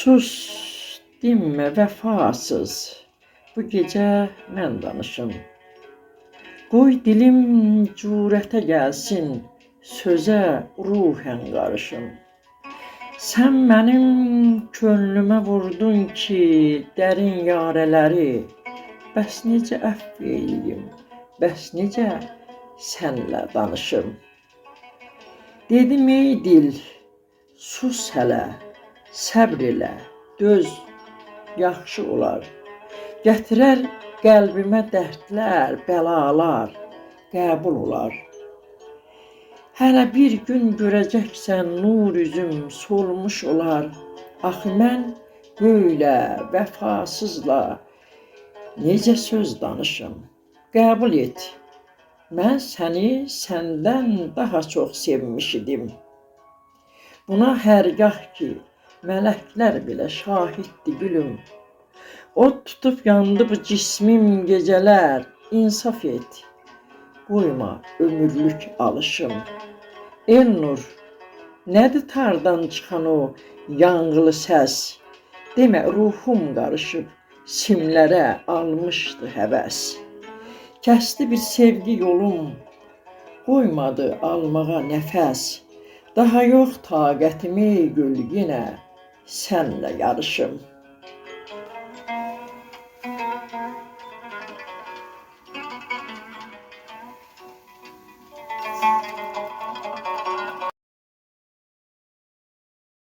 Sus, dinmə vəfasız, bu gecə mən danışım. Qoy dilim cürətə gəlsin, sözə ruhən qarışım. Sən mənim könlümə vurdun ki, dərin yarələri, bəs necə əfv eləyim, bəs necə sənlə danışım. Dedim ey dil, sus hələ, səbr elə, döz, yaxşı olar. Gətirər qəlbimə dərdlər, bəlalar, qəbul olar. Hələ bir gün görəcəksən nur üzüm solmuş olar. Axı mən böyle vəfasızla necə söz danışım. Qəbul et, mən səni səndən daha çox sevmiş idim. Buna hərgah ki, mələklər belə şahiddir gülüm. Od tutub yandı bu cismim gecələr, insaf et, qoyma ömürlük alışım. Elnur, nədir tardan çıxan o yanğılı səs? Demə ruhum qarışıb, simlərə almışdı həvəs. Kəsdi bir sevgi yolum, qoymadı almağa nəfəs. Daha yox taqətim ey gül yenə sənlə yarışım.